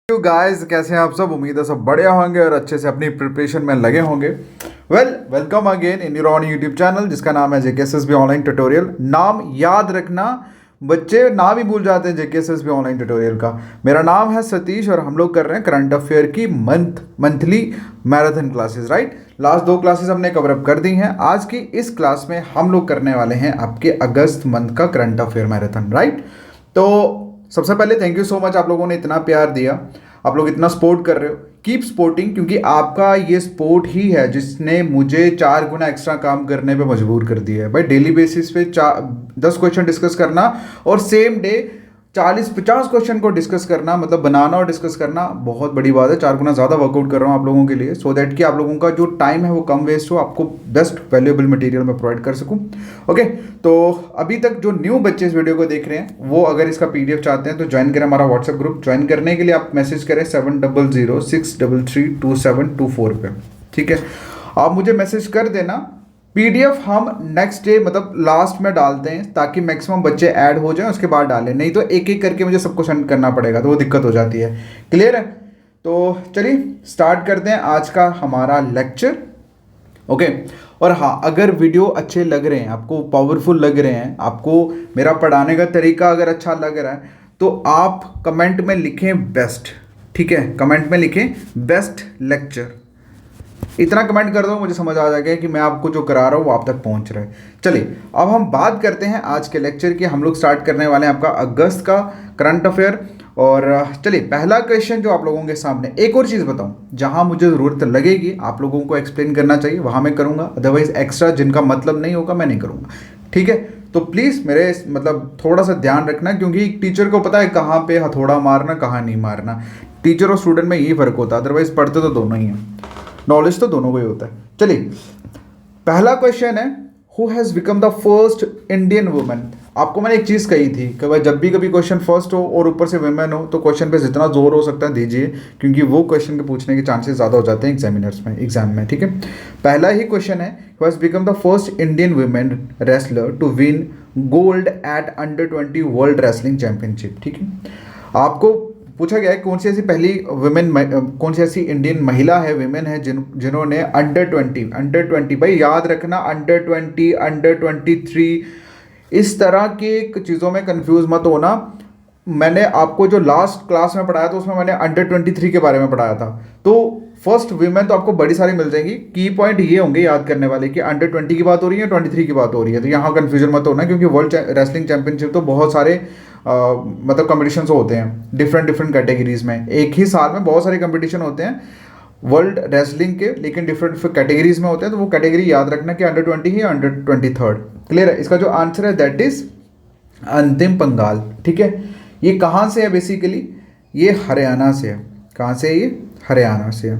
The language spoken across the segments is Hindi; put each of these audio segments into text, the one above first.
यू गाइस, कैसे हैं आप सब। उम्मीद है सब बढ़िया होंगे और अच्छे से अपनी प्रिपरेशन में लगे होंगे। Welcome again in your on YouTube channel जिसका नाम है जेकेएसएसबी ऑनलाइन ट्यूटोरियल। नाम याद रखना, बच्चे नाम ही भूल जाते हैं जेकेएसएसबी ऑनलाइन ट्यूटोरियल का। मेरा नाम है सतीश और हम लोग कर रहे हैं करंट अफेयर की monthly marathon classes. Right, last 2 classes हमने कवर अप कर दी हैं। आज की इस क्लास में हम लोग करने वाले हैं आपके अगस्त मंथ का करंट अफेयर मैराथन। राइट, तो सबसे पहले थैंक यू सो मच, आप लोगों ने इतना प्यार दिया, आप लोग इतना सपोर्ट कर रहे हो। कीप सपोर्टिंग, क्योंकि आपका ये सपोर्ट ही है जिसने मुझे 4 गुना एक्स्ट्रा काम करने पे मजबूर कर दिया है। भाई डेली बेसिस पे 10 क्वेश्चन डिस्कस करना और सेम डे 40-50 क्वेश्चन को डिस्कस करना, मतलब बनाना और डिस्कस करना बहुत बड़ी बात है। 4 गुना ज़्यादा वर्कआउट कर रहा हूँ आप लोगों के लिए, सो दैट कि आप लोगों का जो टाइम है वो कम वेस्ट हो, आपको बेस्ट वैल्यूएबल मटेरियल मैं प्रोवाइड कर सकूँ। ओके, तो अभी तक जो न्यू बच्चे इस वीडियो को देख रहे हैं वो अगर इसका पीडीएफ चाहते हैं तो ज्वाइन करें हमारा व्हाट्सएप ग्रुप। ज्वाइन करने के लिए आप मैसेज करें 7006332724 पे। ठीक है, आप मुझे मैसेज कर देना। पीडीएफ हम नेक्स्ट डे मतलब लास्ट में डालते हैं ताकि मैक्सिमम बच्चे ऐड हो जाएं, उसके बाद डालें, नहीं तो एक एक करके मुझे सबको सेंड करना पड़ेगा तो वो दिक्कत हो जाती है। क्लियर है? तो चलिए स्टार्ट करते हैं आज का हमारा लेक्चर। ओके, और हाँ, अगर वीडियो अच्छे लग रहे हैं, आपको पावरफुल लग रहे हैं, आपको मेरा पढ़ाने का तरीका अगर अच्छा लग रहा है तो आप कमेंट में लिखें बेस्ट। ठीक है, कमेंट में लिखें बेस्ट लेक्चर। इतना कमेंट कर दो, मुझे समझ आ जाएगा कि मैं आपको जो करा रहा हूँ वो आप तक पहुँच रहा है। चलिए अब हम बात करते हैं आज के लेक्चर की। हम लोग स्टार्ट करने वाले हैं आपका अगस्त का करंट अफेयर। और चलिए पहला क्वेश्चन जो आप लोगों के सामने, एक और चीज़ बताऊं, जहां मुझे ज़रूरत लगेगी आप लोगों को एक्सप्लेन करना चाहिए वहां मैं करूंगा, अदरवाइज एक्स्ट्रा जिनका मतलब नहीं होगा मैं नहीं करूंगा। ठीक है, तो प्लीज़ मेरे मतलब थोड़ा सा ध्यान रखना, क्योंकि टीचर को पता है कहाँ पे हथौड़ा मारना कहाँ नहीं मारना। टीचर और स्टूडेंट में यही फ़र्क होता है, अदरवाइज पढ़ते तो दोनों ही हैं, नॉलेज तो दोनों को ही होता है। चलिए पहला क्वेश्चन है, who has become the first Indian women. आपको मैंने एक चीज़ कही थी कि भाई जब भी कभी क्वेश्चन फर्स्ट हो और ऊपर से वुमेन हो तो क्वेश्चन पे जितना जोर हो सकता है दीजिए, क्योंकि वो क्वेश्चन के पूछने के चांसेस ज़्यादा हो जाते हैं एग्जाम में। ठीक है, पहला ही क्वेश्चन है, who has become the first Indian women wrestler to win gold at under twenty world wrestling championship. ठीक है, आपको पूछा गया है कौन सी ऐसी पहली वुमेन, कौन सी ऐसी इंडियन महिला है, वुमेन है जिन्होंने अंडर 20 भाई याद रखना, अंडर 20 अंडर 23 इस तरह की चीज़ों में कंफ्यूज मत होना। मैंने आपको जो लास्ट क्लास में पढ़ाया था उसमें मैंने अंडर 23 के बारे में पढ़ाया था। तो फर्स्ट वीमेन तो आपको बड़ी सारी मिल जाएंगी। की पॉइंट ये होंगे याद करने वाले कि अंडर 20 की बात हो रही है, 23 की बात हो रही है, तो यहाँ कंफ्यूजन मत होना, क्योंकि वर्ल्ड रेसलिंग चैंपियनशिप तो बहुत सारे मतलब कंपटीशन होते हैं डिफरेंट कैटेगरीज में। एक ही साल में बहुत सारे कंपटीशन होते हैं वर्ल्ड रेसलिंग के, लेकिन डिफरेंट कैटेगरीज में होते हैं। तो वो कैटेगरी याद रखना कि अंडर 20 ही अंडर 23। क्लियर है? इसका जो आंसर है दैट इज अंतिम पंगाल। ठीक है, ये कहाँ से है बेसिकली, ये हरियाणा से है। कहाँ से है ये? हरियाणा से है।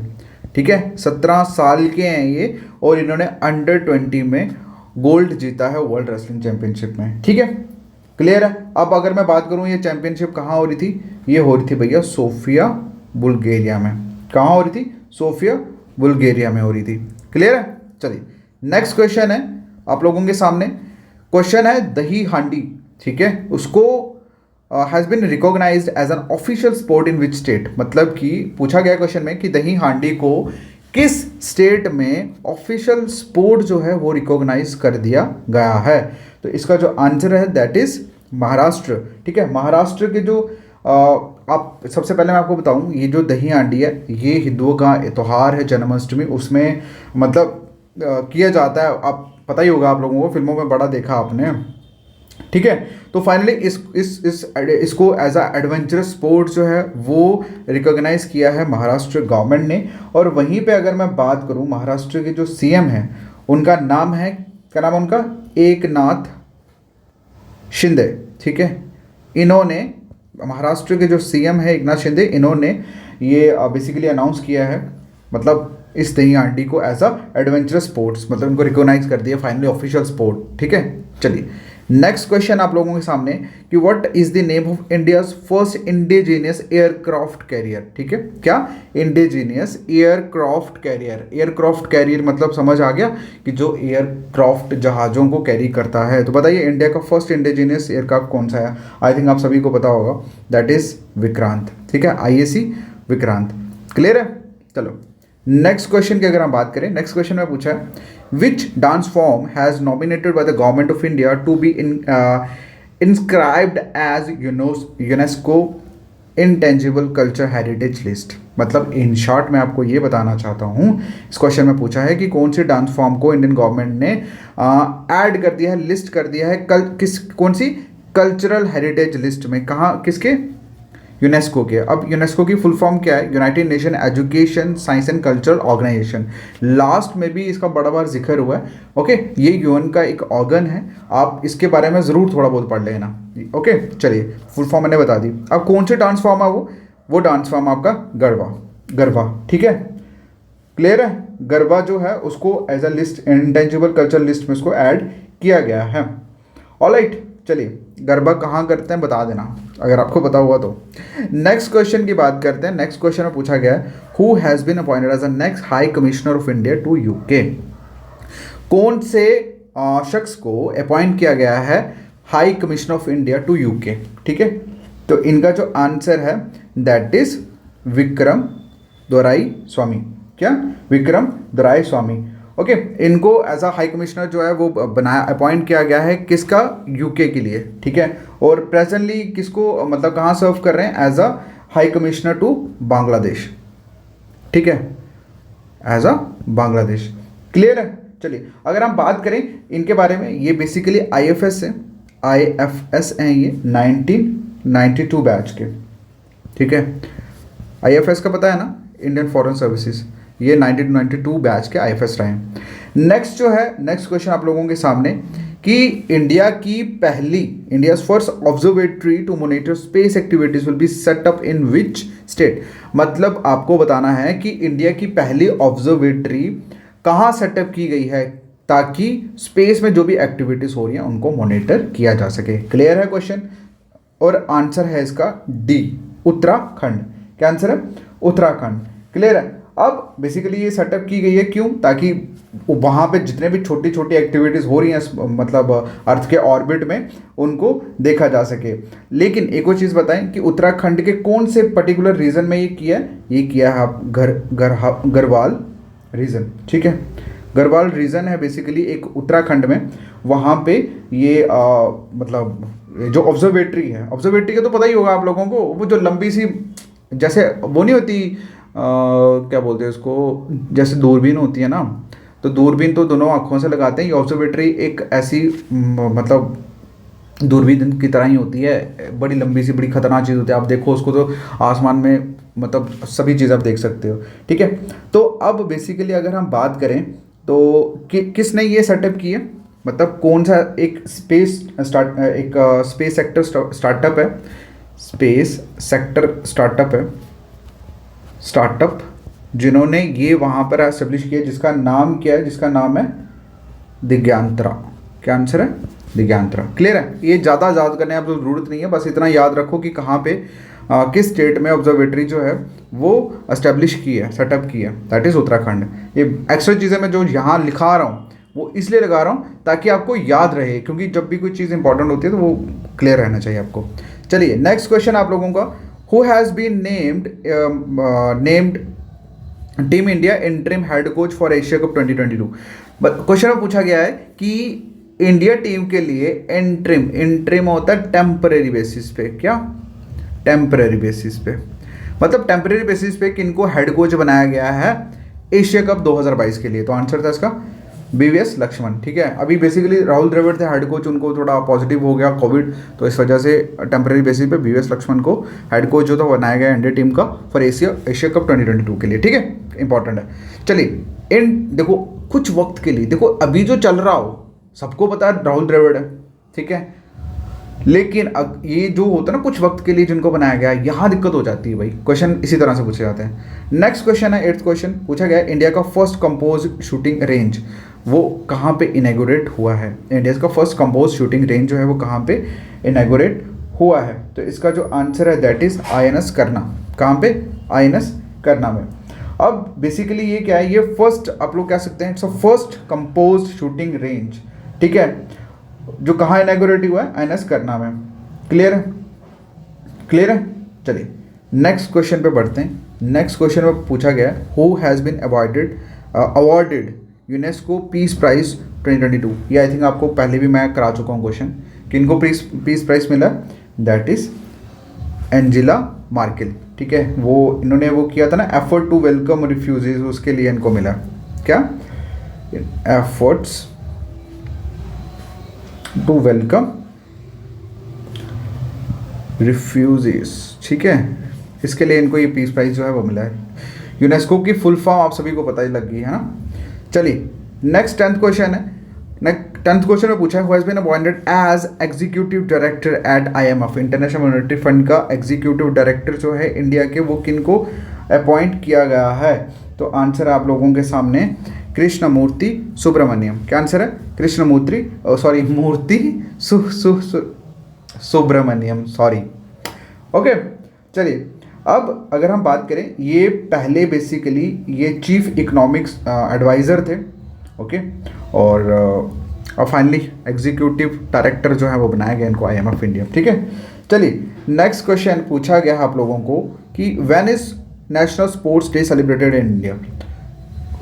ठीक है, 17 साल के हैं ये और इन्होंने अंडर 20 में गोल्ड जीता है वर्ल्ड रेसलिंग चैंपियनशिप में। ठीक है, क्लियर है? अब अगर मैं बात करूँ ये चैंपियनशिप कहाँ हो रही थी, ये हो रही थी भैया सोफिया बुल्गारिया में। कहाँ हो रही थी? सोफिया बुल्गारिया में हो रही थी। क्लियर है? चलिए नेक्स्ट क्वेश्चन है आप लोगों के सामने। क्वेश्चन है दही हांडी। ठीक है, उसको has been recognised as an official sport in which state. मतलब कि पूछा गया क्वेश्चन में कि दही हांडी को किस स्टेट में ऑफिशियल स्पोर्ट जो है वो रिकॉग्नाइज कर दिया गया है। तो इसका जो आंसर है दैट इज महाराष्ट्र। ठीक है, महाराष्ट्र के जो आप सबसे पहले मैं आपको बताऊं, ये जो दही हांडी है ये हिंदुओं का त्योहार है, जन्माष्टमी, उसमें मतलब किया जाता है। आप पता ही होगा आप लोगों को, फिल्मों में बड़ा देखा आपने। ठीक है, तो फाइनली इसको एज अ एडवेंचरस स्पोर्ट जो है वो रिकॉग्नाइज किया है महाराष्ट्र गवर्नमेंट ने। और वहीं पे अगर मैं बात करूं, महाराष्ट्र के जो सीएम हैं उनका नाम है, क्या नाम है उनका? एकनाथ शिंदे। ठीक है, इन्होंने, महाराष्ट्र के जो सीएम है एकनाथ शिंदे, इन्होंने ये बेसिकली अनाउंस किया है, मतलब इस दही हांडी को एज अ एडवेंचरस स्पोर्ट्स, मतलब इनको रिकॉग्नाइज कर दिया फाइनली ऑफिशियल स्पोर्ट। ठीक है, चलिए नेक्स्ट क्वेश्चन आप लोगों के सामने कि what is the name of India's first indigenous aircraft carrier. ठीक है, क्या? Indigenous aircraft carrier. Aircraft carrier मतलब समझ आ गया कि जो एयरक्राफ्ट जहाज़ों को कैरी करता है। तो बताइए इंडिया का फर्स्ट इंडिजीनियस एयरक्राफ्ट कौन सा है? आई थिंक आप सभी को पता होगा, दैट इज विक्रांत। ठीक है, आईएसी विक्रांत। क्लियर है? चलो नेक्स्ट क्वेश्चन की अगर हम बात करें, नेक्स्ट क्वेश्चन में पूछा है which dance form has nominated by the government of India to be inscribed as UNESCO intangible culture heritage list. मतलब इन शॉर्ट मैं आपको ये बताना चाहता हूँ, इस क्वेश्चन में पूछा है कि कौन से डांस फॉर्म को इंडियन गवर्नमेंट ने ऐड कर दिया है, लिस्ट कर दिया है कौन सी कल्चरल हेरिटेज लिस्ट में, कहाँ, किसके, यूनेस्को के। अब यूनेस्को की फुल फॉर्म क्या है? United nation education science and cultural organisation. Last में भी इसका बड़ा बार जिक्र हुआ है। ओके, ये यूएन का एक ऑर्गन है, आप इसके बारे में ज़रूर थोड़ा बहुत पढ़ लेना। ओके चलिए, फुल फॉर्म मैंने बता दी। अब कौन से डांस फॉर्म है वो डांस फॉर्म आपका गरबा। ठीक है, क्लियर है? गरबा जो है उसको as a list, intangible culture list में उसको ऐड किया गया है। ऑलराइट, चलिए गरबा कहाँ करते हैं बता देना अगर आपको पता हुआ तो। नेक्स्ट क्वेश्चन की बात करते हैं। नेक्स्ट क्वेश्चन में पूछा गया है who has been appointed as the next high commissioner of India to UK. कौन से शख्स को अपॉइंट किया गया है high commissioner of India to UK? ठीक है, तो इनका जो आंसर है that is Vikram Doraiswami. क्या? विक्रम दोराई स्वामी। ओके, इनको एज अ हाई कमिश्नर जो है वो बनाया, अपॉइंट किया गया है किसका? यूके के लिए। ठीक है, और प्रेजेंटली किसको, मतलब कहाँ सर्व कर रहे हैं? As a high commissioner to Bangladesh. ठीक है, एज अ बांग्लादेश। क्लियर है? चलिए अगर हम बात करें इनके बारे में, ये बेसिकली आईएफएस हैं ये 1992 बैच के। ठीक है, आईएफएस का पता है ना, इंडियन फॉरेन सर्विसेज, ये 1992 बैच के आईएफएस रहे हैं। नेक्स्ट जो है, नेक्स्ट क्वेश्चन आप लोगों के सामने कि India's first observatory to monitor space activities will be set up in which state. मतलब आपको बताना है कि इंडिया की पहली ऑब्जर्वेटरी कहाँ सेटअप की गई है ताकि स्पेस में जो भी एक्टिविटीज हो रही हैं उनको मॉनिटर किया जा सके। क्लियर है क्वेश्चन? और आंसर है इसका डी, उत्तराखंड। क्या आंसर है? उत्तराखंड। क्लियर है? अब बेसिकली ये सेटअप की गई है क्यों? ताकि वहाँ पे जितने भी छोटी छोटी एक्टिविटीज़ हो रही हैं मतलब अर्थ के ऑर्बिट में, उनको देखा जा सके। लेकिन एक और चीज़ बताएं कि उत्तराखंड के कौन से पर्टिकुलर रीजन में ये किया है? ये किया है आप गढ़वाल रीजन। ठीक है, गढ़वाल रीजन है बेसिकली एक उत्तराखंड में, वहाँ पे ये मतलब जो ऑब्जर्वेटरी है, ऑब्जर्वेटरी का तो पता ही होगा आप लोगों को, वो जो लंबी सी जैसे वो नहीं होती, क्या बोलते हैं उसको, जैसे दूरबीन होती है ना, तो दूरबीन तो दोनों आँखों से लगाते हैं, ये ऑब्जर्वेटरी एक ऐसी मतलब दूरबीन की तरह ही होती है, बड़ी लंबी सी, बड़ी खतरनाक चीज़ होती है। आप देखो उसको तो आसमान में, मतलब सभी चीज़ आप देख सकते हो। ठीक है, तो अब बेसिकली अगर हम बात करें तो किसने ये सेटअप की है, मतलब कौन सा एक स्पेस सेक्टर स्टार्टअप है, स्पेस सेक्टर स्टार्टअप जिन्होंने ये वहाँ पर एस्टेब्लिश किया, जिसका नाम क्या है? जिसका नाम है दिव्यांतरा। क्या आंसर है? दिव्यांतरा। क्लियर है? ये ज़्यादा याद करने आप जरूरत नहीं है, बस इतना याद रखो कि कहाँ पे किस स्टेट में ऑब्जर्वेटरी जो है वो एस्टेब्लिश की है, सेटअप की है, दैट इज़ उत्तराखंड। ये एक्स्ट्रा चीज़ें मैं जो यहाँ लिखा रहा हूँ वो इसलिए लगा रहा हूँ ताकि आपको याद रहे, क्योंकि जब भी कोई चीज़ इंपॉर्टेंट होती है तो वो क्लियर रहना चाहिए आपको। चलिए नेक्स्ट क्वेश्चन आप लोगों का, who has been named team India interim head coach for Asia cup 2022। Question में पूछा गया है कि इंडिया टीम के लिए इंटरिम होता है टेम्परेरी बेसिस पे। क्या? टेम्परेरी बेसिस पे, मतलब टेम्परेरी बेसिस पे किनको हेड कोच बनाया गया है एशिया कप 2022 के लिए? तो आंसर था इसका बीवीएस लक्ष्मण। ठीक है, अभी बेसिकली राहुल द्रविड़ थे हेड कोच, उनको थोड़ा पॉजिटिव हो गया कोविड, तो इस वजह से टेम्परेरी बेसिस पे बीवीएस लक्ष्मण को हेड कोच जो था बनाया गया इंडिया टीम का फॉर एशिया कप 2022 के लिए। ठीक है, इंपॉर्टेंट है। चलिए देखो कुछ वक्त के लिए, देखो अभी जो चल रहा हो सबको पता है राहुल द्रविड़ है, ठीक है, लेकिन ये जो होता है ना कुछ वक्त के लिए जिनको बनाया गया है, यहाँ दिक्कत हो जाती है भाई। क्वेश्चन इसी तरह से पूछे जाते हैं। नेक्स्ट क्वेश्चन है 8th क्वेश्चन, पूछा गया है इंडिया का फर्स्ट कंपोज शूटिंग रेंज वो कहाँ पे इनैगोरेट हुआ है? इंडिया का फर्स्ट कंपोज शूटिंग रेंज जो है वो कहाँ पे इनैगोरेट हुआ है? तो इसका जो आंसर है दैट इज INS करना। कहाँ पे? INS करना में। अब बेसिकली ये क्या है, ये फर्स्ट आप लोग कह सकते हैं, it's a first compose shooting range. ठीक है, जो कहाँ इनैगोरेट हुआ है? INS करना में। क्लियर है? क्लियर है? चलिए नेक्स्ट क्वेश्चन पे बढ़ते हैं। नेक्स्ट क्वेश्चन में पूछा गया है who has been awarded UNESCO peace prize 2022। ये आई थिंक आपको पहले भी मैं करा चुका हूँ क्वेश्चन, किनको पीस प्राइज मिला, दैट इज एंजेला मार्केल। ठीक है, वो इन्होंने वो किया था ना एफर्ट टू वेलकम रिफ्यूजीज, उसके लिए इनको मिला क्या, एफर्ट्स टू वेलकम रिफ्यूजीज। ठीक है, इसके लिए इनको ये पीस प्राइज जो है वो मिला है। यूनेस्को की फुल फॉर्म आप सभी को पता ही लग गई है ना। चलिए नेक्स्ट 10th क्वेश्चन है। नेक्स्ट 10th क्वेश्चन में पूछा है who has been appointed as executive director at IMF, international monetary fund का एग्जीक्यूटिव डायरेक्टर जो है इंडिया के, वो किनको अपॉइंट किया गया है। तो आंसर है आप लोगों के सामने कृष्णमूर्ति सुब्रमण्यम। क्या आंसर है, कृष्णमूर्ति सॉरी मूर्ति सुब्रमण्यम, सॉरी। ओके चलिए, अब अगर हम बात करें, ये पहले बेसिकली ये चीफ इकोनॉमिक्स एडवाइज़र थे। ओके, और अब फाइनली एग्जीक्यूटिव डायरेक्टर जो है वो बनाया गया इनको IMF इंडिया। ठीक है, चलिए नेक्स्ट क्वेश्चन पूछा गया आप लोगों को कि when is national sports day celebrated in India.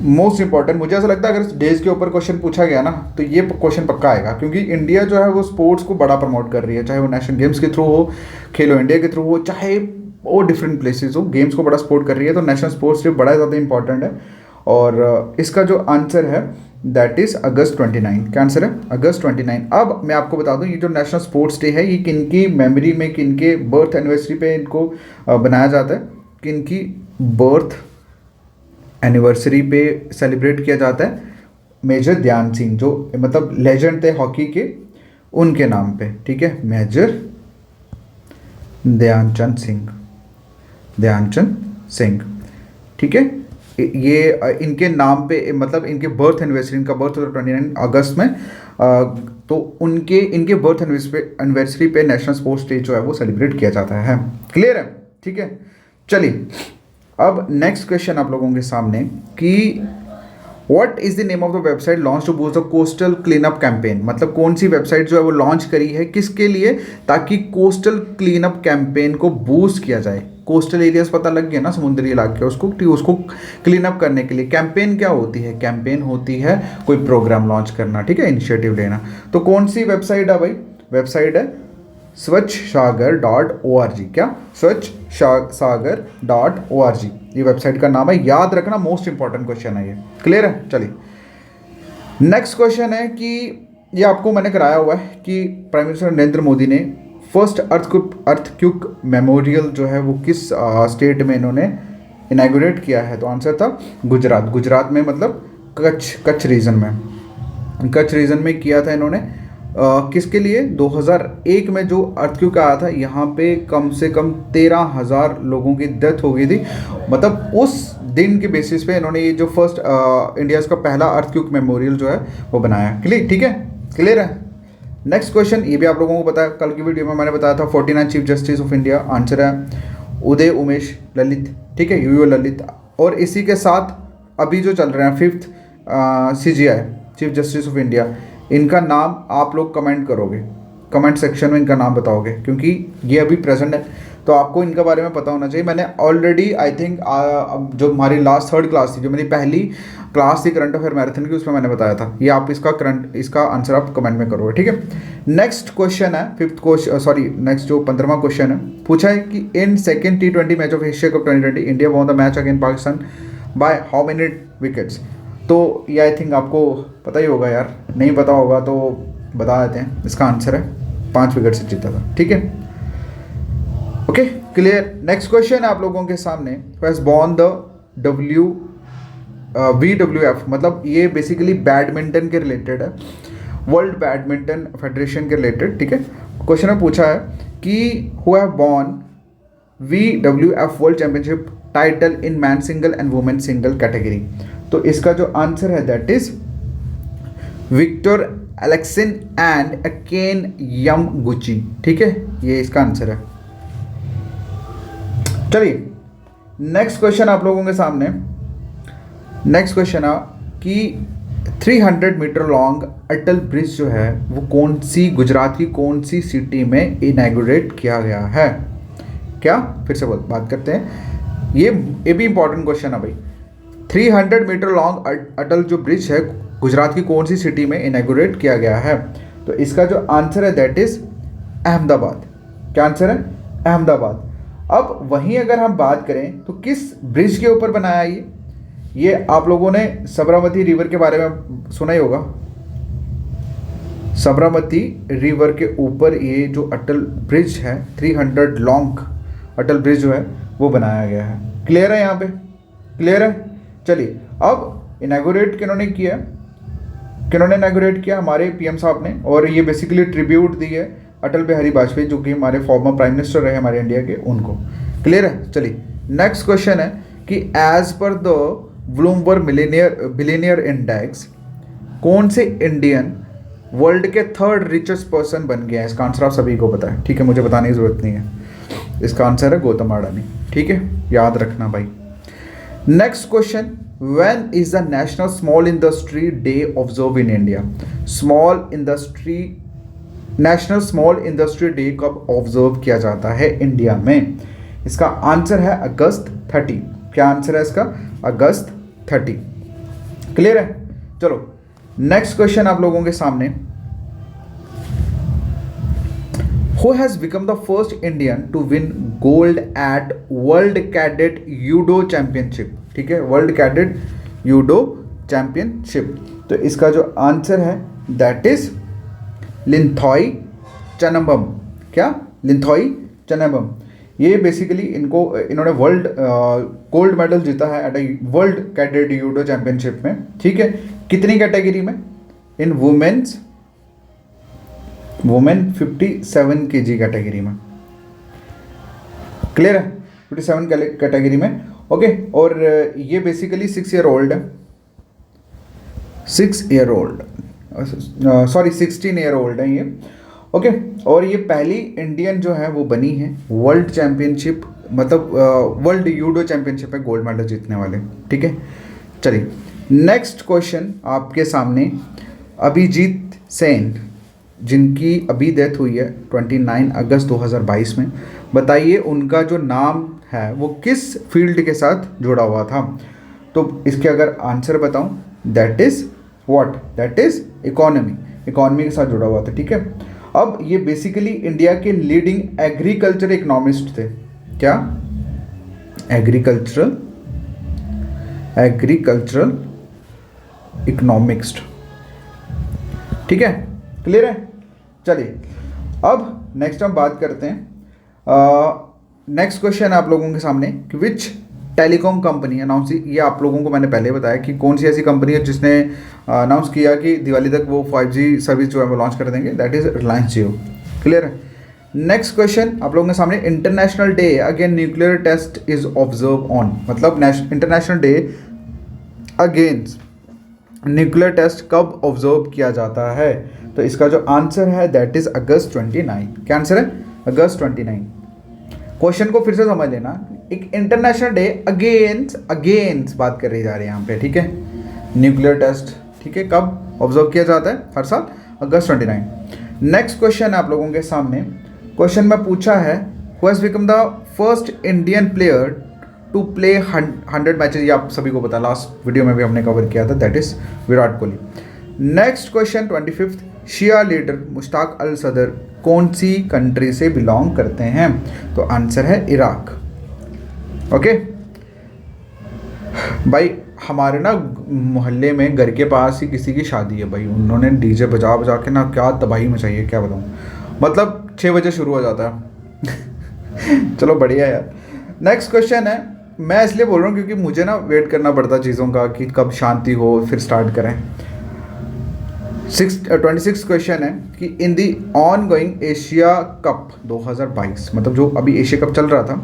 Most important, मुझे ऐसा लगता है अगर डेज के ऊपर क्वेश्चन पूछा गया ना तो ये क्वेश्चन पक्का आएगा, क्योंकि इंडिया जो है वो स्पोर्ट्स को बड़ा प्रमोट कर रही है, चाहे वो नेशनल गेम्स के थ्रू हो, खेलो इंडिया के थ्रू हो, चाहे वो डिफरेंट प्लेसेस हो, गेम्स को बड़ा सपोर्ट कर रही है। तो नेशनल स्पोर्ट्स डे बड़ा ज़्यादा इंपॉर्टेंट है, और इसका जो आंसर है दैट इज़ अगस्त 29। क्या आंसर है, अगस्त 29। अब मैं आपको बता दूं, ये जो नेशनल स्पोर्ट्स डे है ये किनकी मेमोरी में, किनके बर्थ एनिवर्सरी पे इनको बनाया जाता है, किनकी बर्थ एनिवर्सरी पे सेलिब्रेट किया जाता है, मेजर ध्यान सिंह जो मतलब लेजेंड थे हॉकी के, उनके नाम पे। ठीक है, मेजर ध्यानचंद सिंह। ठीक है, ये इनके नाम पे मतलब इनके बर्थ एनिवर्सरी, इनका बर्थ होता है 29 अगस्त में, तो इनके बर्थ एनिवर्सरी पे नेशनल स्पोर्ट्स डे जो है वो सेलिब्रेट किया जाता है। क्लियर है, ठीक है। चलिए अब नेक्स्ट क्वेश्चन आप लोगों के सामने कि what is the name of the website launch to boost the coastal clean up campaign. मतलब कौन सी वेबसाइट जो है वो लॉन्च करी है, किसके लिए, ताकि कोस्टल क्लीन अप कैंपेन को बूस्ट किया जाए। कोस्टल एरियाज पता लग गया ना, समुद्री इलाके, उसको क्लीन अप करने के लिए कैंपेन क्या होती है, कैंपेन होती है कोई प्रोग्राम लॉन्च करना, ठीक है, इनिशिएटिव लेना। तो कौन सी वेबसाइट है भाई, वेबसाइट है स्वच्छसागर.org। क्या, स्वच्छसागर.org ये वेबसाइट का नाम है, याद रखना, मोस्ट इंपॉर्टेंट क्वेश्चन है ये। क्लियर है। चलिए नेक्स्ट क्वेश्चन है कि ये आपको मैंने कराया हुआ है कि प्राइम मिनिस्टर नरेंद्र मोदी ने फर्स्ट अर्थक्वेक मेमोरियल जो है वो किस स्टेट में इन्होंने इनैगुरेट किया है। तो आंसर था गुजरात में, मतलब कच्छ रीजन में किया था इन्होंने। किसके लिए, 2001 में जो अर्थक्वेक आया था, यहाँ पे कम से कम 13,000 लोगों की डेथ हो गई थी। मतलब उस दिन के बेसिस पे इन्होंने ये जो फर्स्ट इंडिया का पहला अर्थक्वेक मेमोरियल जो है वो बनाया। ठीक है, क्लियर है। नेक्स्ट क्वेश्चन, ये भी आप लोगों को पता है, कल की वीडियो में मैंने बताया था 49 chief justice of India. Answer है उदय उमेश ललित, ठीक है, यूयू ललित। और इसी के साथ अभी जो चल रहे हैं 5th CJI chief justice of India, इनका नाम आप लोग कमेंट करोगे, कमेंट सेक्शन में इनका नाम बताओगे, क्योंकि ये अभी प्रेजेंट है तो आपको इनके बारे में पता होना चाहिए। मैंने ऑलरेडी आई थिंक जो हमारी लास्ट 3rd क्लास थी, जो मेरी पहली क्लास थी करंट अफेयर मैराथन की, उसमें मैंने बताया था। ये आप इसका आंसर आप कमेंट में करोगे, ठीक है। नेक्स्ट क्वेश्चन है नेक्स्ट जो 15वां क्वेश्चन है, पूछा है कि in second T20 match of Asia cup 2020 India won the match against Pakistan by how many wickets. तो ये आई थिंक आपको पता ही होगा यार, नहीं पता होगा तो बता देते हैं। इसका आंसर है 5 विकेट से जीता था, ठीक है। Okay, clear. नेक्स्ट क्वेश्चन है आप लोगों के सामने, हैज बॉर्न द WWF, मतलब ये बेसिकली बैडमिंटन के रिलेटेड है, वर्ल्ड बैडमिंटन फेडरेशन के रिलेटेड, ठीक है। क्वेश्चन में पूछा है कि who have born WWF world championship title in man single and women single category. तो इसका जो आंसर है दैट इज विक्टर एलेक्सिन एंड अकेन यमगुची, ठीक है, ये इसका आंसर है। चलिए नेक्स्ट क्वेश्चन आप लोगों के सामने, नेक्स्ट क्वेश्चन है कि 300 मीटर लॉन्ग अटल ब्रिज जो है वो कौन सी, गुजरात की कौन सी सिटी में इनैगुरेट किया गया है। क्या, फिर से बात करते हैं, ये भी इंपॉर्टेंट क्वेश्चन है भाई। 300 मीटर लॉन्ग अटल जो ब्रिज है गुजरात की कौन सी सिटी में इनॉग्रेट किया गया है? तो इसका जो आंसर है दैट इज अहमदाबाद। क्या आंसर है? अहमदाबाद। अब वहीं अगर हम बात करें तो किस ब्रिज के ऊपर बनाया ये आप लोगों ने साबरमती रिवर के बारे में सुना ही होगा। साबरमती रिवर के ऊपर ये जो अटल ब्रिज है 300 लॉन्ग अटल ब्रिज जो है वो बनाया गया है। क्लियर है यहाँ पे? क्लियर है? चलिए अब इनॉग्रेट किन्होंने इनॉग्रेट किया? हमारे पीएम साहब ने, और ये बेसिकली ट्रिब्यूट दी है अटल बिहारी वाजपेयी जो कि हमारे फॉर्मर प्राइम मिनिस्टर रहे हमारे इंडिया के, उनको। क्लियर है? चलिए नेक्स्ट क्वेश्चन है कि as per the Bloomberg billionaire index कौन से इंडियन वर्ल्ड के 3rd रिचेस्ट पर्सन बन गया है? इसका आंसर आप सभी को पता है, ठीक है, मुझे बताने की जरूरत नहीं है। इसका आंसर है गौतम अडानी। ठीक है, याद रखना भाई। Next question, when is the national small industry day observe in India? National small industry day कब ऑब्जर्व किया जाता है इंडिया में? इसका आंसर है अगस्त 30। क्या आंसर है इसका? अगस्त 30। क्लियर है? चलो नेक्स्ट क्वेश्चन आप लोगों के सामने, who has become the first Indian to win gold at world cadet judo championship? ठीक है, वर्ल्ड कैडेट यूडो चैंपियनशिप। तो इसका जो आंसर है दैट इज लिंथॉय चनम्बम। क्या? लिंथॉय चनम्बम। ये बेसिकली इन्होंने वर्ल्ड गोल्ड मेडल जीता है eight world cadet judo championship में। ठीक है, कितनी कैटेगरी में? इन वुमेन 57 kg कैटेगरी में। क्लियर है? 57 कैटेगरी में। ओके, और ये बेसिकली 6 ईयर ओल्ड है, 16 ईयर ओल्ड है ये। ओके, और ये पहली इंडियन जो है वो बनी है वर्ल्ड चैंपियनशिप, मतलब वर्ल्ड यूडो चैंपियनशिप में गोल्ड मेडल जीतने वाले। ठीक है, चलिए नेक्स्ट क्वेश्चन आपके सामने, अभिजीत सेन जिनकी अभी डेथ हुई है 29 अगस्त 2022 में, बताइए उनका जो नाम है वो किस फील्ड के साथ जुड़ा हुआ था? तो इसके अगर आंसर बताऊं that is what? That is economy के साथ जुड़ा हुआ था। ठीक है, अब ये बेसिकली इंडिया के लीडिंग एग्रीकल्चर इकोनॉमिस्ट थे। क्या? Agricultural economist. ठीक है, क्लियर है? चलिए अब नेक्स्ट हम बात करते हैं, नेक्स्ट क्वेश्चन है आप लोगों के सामने कि विच टेलीकॉम कंपनी अनाउंस, ये आप लोगों को मैंने पहले बताया कि कौन सी ऐसी कंपनी है जिसने अनाउंस किया कि दिवाली तक वो 5G सर्विस जो है वो लॉन्च कर देंगे, that is Reliance Jio. Clear है? नेक्स्ट क्वेश्चन आप लोगों के सामने, international day again nuclear test is observe on, मतलब international day against nuclear test कब ऑब्जर्व किया जाता है? तो इसका जो आंसर है दैट इज अगस्त 29। क्या आंसर है? अगस्त 29। क्वेश्चन को फिर से समझ लेना, एक इंटरनेशनल डे अगेंस्ट बात कर रही जा रही है यहाँ पे। ठीक है, न्यूक्लियर टेस्ट, ठीक है, कब ऑब्जर्व किया जाता है? हर साल अगस्त 29। नेक्स्ट क्वेश्चन है आप लोगों के सामने, क्वेश्चन में पूछा है who has become the first Indian player to play 100 matches? ये आप सभी को पता, लास्ट वीडियो में भी हमने कवर किया था, that is Virat Kohli. Next question 25th, Shia leader Mushtaq al Sadr कौन सी कंट्री से बिलोंग करते हैं? तो आंसर है इराक। ओके भाई, हमारे ना मोहल्ले में घर के पास ही किसी की शादी है भाई, उन्होंने डीजे बजा बजा के ना क्या तबाही मचाई है, क्या बताऊँ, मतलब 6 बजे शुरू हो जाता है। चलो बढ़िया यार। नेक्स्ट क्वेश्चन है, मैं इसलिए बोल रहा हूँ क्योंकि मुझे ना वेट करना पड़ता चीज़ों का कि कब शांति हो फिर स्टार्ट करें। 26 क्वेश्चन है कि in the ongoing Asia cup 2022, मतलब जो अभी एशिया कप चल रहा था,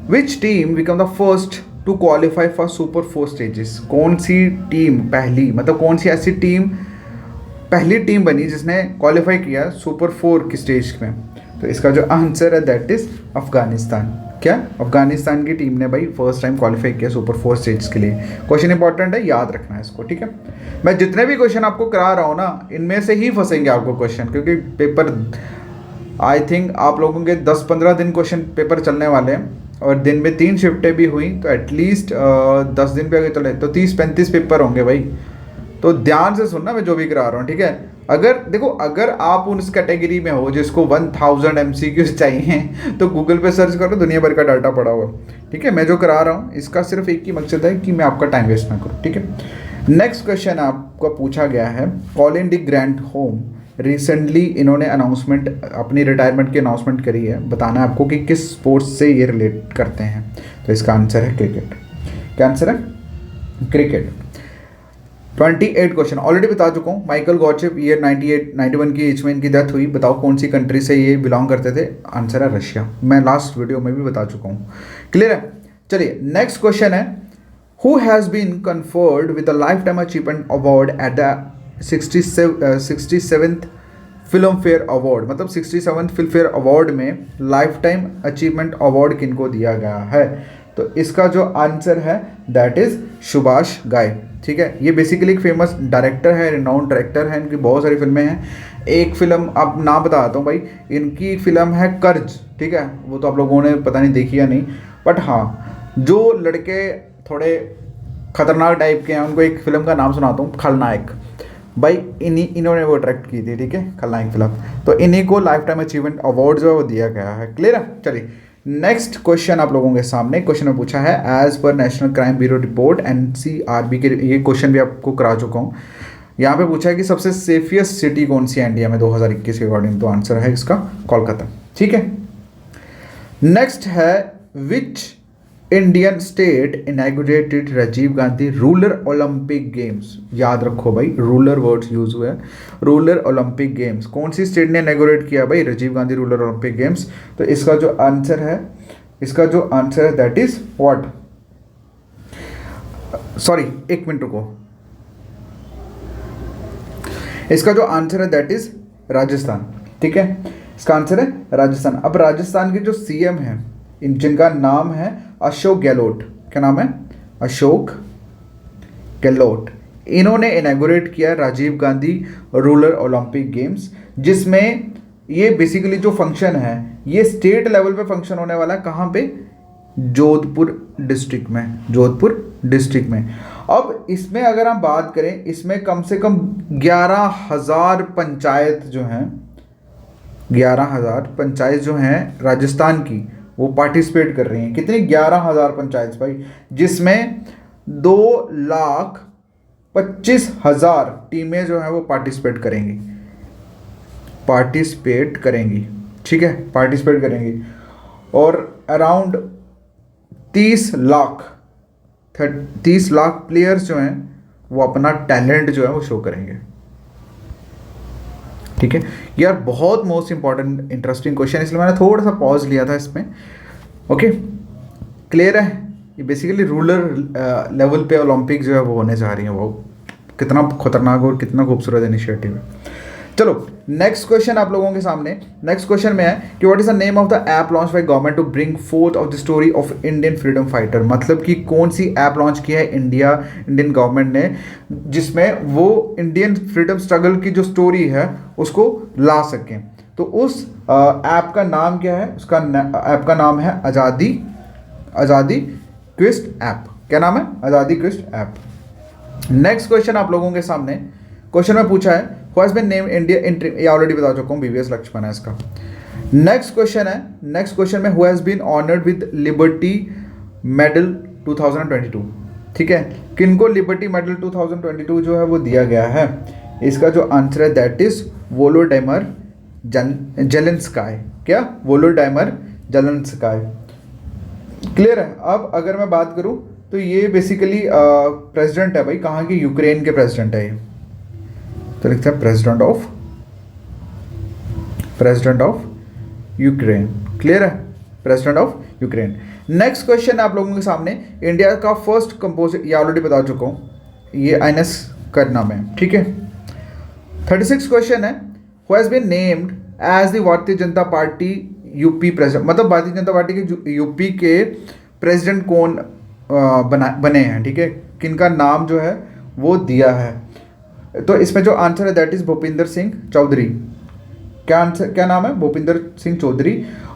which team become the first to qualify for super 4 stages? कौन सी टीम पहली, मतलब कौन सी ऐसी टीम पहली टीम बनी जिसने क्वालिफाई किया सुपर 4 की स्टेज में? तो इसका जो आंसर है दैट इज अफगानिस्तान। क्या? अफगानिस्तान की टीम ने भाई फर्स्ट टाइम क्वालिफाई किया सुपर 4 स्टेज के लिए। क्वेश्चन इंपॉर्टेंट है, याद रखना है इसको। ठीक है, मैं जितने भी क्वेश्चन आपको करा रहा हूँ ना, इनमें से ही फंसेंगे आपको क्वेश्चन, क्योंकि पेपर आई थिंक आप लोगों के 10-15 दिन क्वेश्चन पेपर चलने वाले हैं और दिन में 3 शिफ्टें भी हुई तो एटलीस्ट 10 दिन पे अगर चले तो 30-35 पेपर होंगे भाई। तो ध्यान से सुनना मैं जो भी करा रहा हूँ, ठीक है। अगर देखो, अगर आप उस कैटेगरी में हो जिसको 1000 MCQs चाहिए तो गूगल पे सर्च करो, दुनिया भर का डाटा पड़ा हुआ है, ठीक है। मैं जो करा रहा हूँ इसका सिर्फ एक ही मकसद है कि मैं आपका टाइम वेस्ट ना करूँ, ठीक है। नेक्स्ट क्वेश्चन आपका पूछा गया है, Colin de grand home recently इन्होंने अनाउंसमेंट, अपनी रिटायरमेंट की अनाउंसमेंट करी है। बताना है आपको कि किस स्पोर्ट्स से ये रिलेट करते हैं। तो इसका आंसर है क्रिकेट। क्या आंसर है? क्रिकेट। 28 क्वेश्चन ऑलरेडी बता चुका हूँ। माइकल गॉटशिप ईयर 91 की एज में इनकी डेथ हुई। बताओ कौन सी कंट्री से ये बिलोंग करते थे? आंसर है रशिया। मैं लास्ट वीडियो में भी बता चुका हूँ। क्लियर है? चलिए नेक्स्ट क्वेश्चन है, who has been conferred with the lifetime achievement award at the 67th Filmfare award. मतलब 67th फिल्म फेयर अवार्ड में लाइफ टाइम अचीवमेंट अवार्ड किनको दिया गया है? तो इसका जो आंसर है दैट इज सुभाष घाई, ठीक है। ये बेसिकली एक फेमस डायरेक्टर है, रिनाउंड डायरेक्टर है, इनकी बहुत सारी फिल्में हैं। एक फिल्म आप नाम बताता हूँ भाई, इनकी फिल्म है कर्ज, ठीक है। वो तो आप लोगों ने पता नहीं देखी या नहीं, बट हाँ, जो लड़के थोड़े खतरनाक टाइप के हैं उनको एक फिल्म का नाम सुनाता हूँ, खलनायक। भाई इन्होंने वो डायरेक्ट की थी, ठीक है, खलनायक फिल्म। तो इन्हीं को लाइफ टाइम अचीवमेंट अवार्ड जो है वो दिया गया है। क्लियर है? चलिए नेक्स्ट क्वेश्चन आप लोगों के सामने। क्वेश्चन में पूछा है, एज पर national crime bureau report NCRB के, ये क्वेश्चन भी आपको करा चुका हूँ। यहाँ पे पूछा है कि सबसे सेफिएस्ट सिटी कौन सी है इंडिया में 2021 के अकॉर्डिंग। तो आंसर है इसका कोलकाता, ठीक है। नेक्स्ट है, which Indian state inaugurated Rajiv Gandhi rural Olympic games. याद रखो भाई, रूरल वर्ड्स यूज हुए हैं, रूरल ओलंपिक गेम्स। कौन सी स्टेट ने इनैगुरेट किया भाई Rajiv Gandhi rural Olympic games? तो इसका जो आंसर है, दैट इज व्हाट, सॉरी एक मिनट रुको, इसका जो आंसर है दैट इज राजस्थान, ठीक है। इसका आंसर है राजस्थान। अब राजस्थान के जो CM हैं जिनका नाम है अशोक गहलोत। क्या नाम है? अशोक गहलोत। इन्होंने इनैगुरेट किया Rajiv Gandhi rural Olympic games, जिसमें ये बेसिकली जो फंक्शन है ये स्टेट लेवल पे फंक्शन होने वाला है। कहाँ पे? जोधपुर डिस्ट्रिक्ट में, जोधपुर डिस्ट्रिक्ट में। अब इसमें अगर हम बात करें, इसमें कम से कम 11,000 पंचायत जो हैं, 11,000 पंचायत जो हैं राजस्थान की, वो पार्टिसिपेट कर रही हैं। कितनी? 11,000 पंचायत भाई, जिसमें 2,25,000 टीमें जो हैं वो पार्टिसिपेट करेंगी, ठीक है, पार्टिसिपेट करेंगी। और अराउंड 30 लाख प्लेयर्स जो हैं वो अपना टैलेंट जो है वो शो करेंगे, ठीक है। यार बहुत मोस्ट इंपॉर्टेंट इंटरेस्टिंग क्वेश्चन, इसलिए मैंने थोड़ा सा पॉज लिया था इसमें। ओके, क्लियर है? ये बेसिकली रूरल लेवल पे ओलंपिक जो है वो होने जा रही है। वो कितना खतरनाक और कितना खूबसूरत इनिशिएटिव है। चलो नेक्स्ट क्वेश्चन आप लोगों के सामने। नेक्स्ट क्वेश्चन में है कि what is the name of the app launch by government to bring forth of the story of Indian freedom fighter. मतलब कि कौन सी ऐप लॉन्च की है इंडियन गवर्नमेंट ने, जिसमें वो इंडियन फ्रीडम स्ट्रगल की जो स्टोरी है उसको ला सकें। तो उस ऐप का नाम क्या है? उसका ऐप का नाम है आज़ादी क्विस्ट ऐप। क्या नाम है? आज़ादी क्विस्ट ऐप। नेक्स्ट क्वेश्चन आप लोगों के सामने। क्वेश्चन में पूछा है, who has been named India, ये ऑलरेडी बता चुका हूँ, BVS लक्ष्मण है इसका। नेक्स्ट क्वेश्चन है, नेक्स्ट क्वेश्चन में, who has been honoured with liberty medal 2022। ठीक है, किनको लिबर्टी मेडल 2022 जो है वो दिया गया है? इसका जो आंसर है दैट इज वोलोडाइमर जेलेंस्काय। क्या? वोलोडाइमर जेलेंस्काय। क्लियर है? अब अगर मैं बात करूं तो ये बेसिकली प्रेसिडेंट है भाई, कहाँ के? यूक्रेन के प्रेसिडेंट है ये। तो लिखते हैं प्रेसिडेंट ऑफ यूक्रेन। क्लियर है? President of Ukraine. Next question आप लोगों के सामने, इंडिया का फर्स्ट कंपोजिट, ये ऑलरेडी बता चुका हूँ, ये INS का नाम है। ठीक है। 36 क्वेश्चन है, who has been named as the Bharatiya Janata party UP president. मतलब भारतीय जनता पार्टी के यूपी के प्रेसिडेंट कौन बने हैं? ठीक है, किनका नाम जो है वो दिया है? तो इसमें जो आंसर है दैट इज भूपिंदर सिंह चौधरी। क्या आंसर, क्या नाम है? भूपिंदर सिंह चौधरी।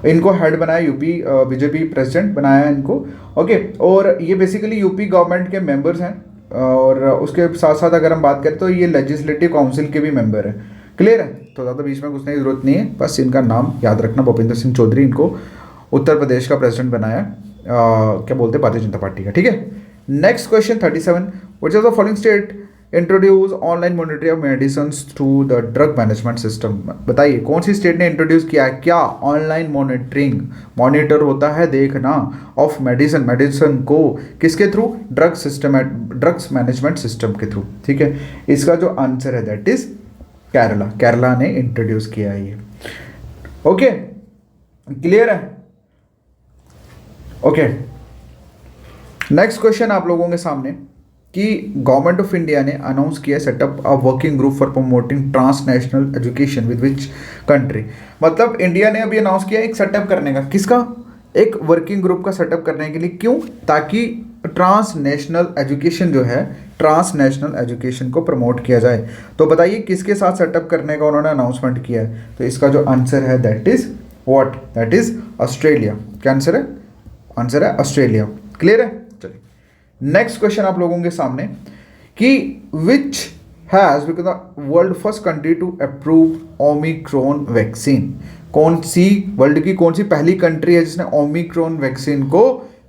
इनको हेड बनाया, यूपी बीजेपी प्रेसिडेंट बनाया है इनको। ओके, और ये बेसिकली यूपी गवर्नमेंट के मेंबर्स हैं, और उसके साथ साथ अगर हम बात करें तो ये लेजिस्लेटिव काउंसिल के भी मेंबर हैं। क्लियर है? तो ज़्यादा बीच में घुसने की जरूरत नहीं है, बस इनका नाम याद रखना, भूपिंदर सिंह चौधरी। इनको उत्तर प्रदेश का प्रेसिडेंट बनाया क्या बोलते हैं, भारतीय जनता पार्टी का। ठीक है, next question 37, which of the following state introduce online monitoring of medicine through the drug management system? बताइए कौन सी स्टेट ने इंट्रोड्यूस किया है क्या ऑनलाइन मॉनिटरिंग, मॉनिटर होता है देखना, ऑफ मेडिसिन को किसके थ्रू? ड्रग्स मैनेजमेंट सिस्टम के थ्रू। ठीक है, इसका जो आंसर है दैट इज केरला ने इंट्रोड्यूस किया है ये। ओके, क्लियर है? ओके, नेक्स्ट क्वेश्चन आप लोगों के सामने कि गवर्नमेंट ऑफ इंडिया ने अनाउंस किया setup a working group for promoting transnational education with which country? मतलब इंडिया ने अभी अनाउंस किया एक सेटअप करने का, किसका? एक वर्किंग ग्रुप का सेटअप करने के लिए। क्यों? ताकि ट्रांसनेशनल एजुकेशन जो है, ट्रांसनेशनल एजुकेशन को प्रमोट किया जाए। तो बताइए किसके साथ सेटअप करने का उन्होंने अनाउंसमेंट किया है? तो इसका जो आंसर है that is what? That is Australia. क्या आंसर है? आंसर है ऑस्ट्रेलिया। क्लियर है? चलिए नेक्स्ट क्वेश्चन आप लोगों के सामने कि which has become the world first country to approve omicron vaccine? कौन सी वर्ल्ड की कौन सी पहली कंट्री है जिसने ओमिक्रॉन वैक्सीन को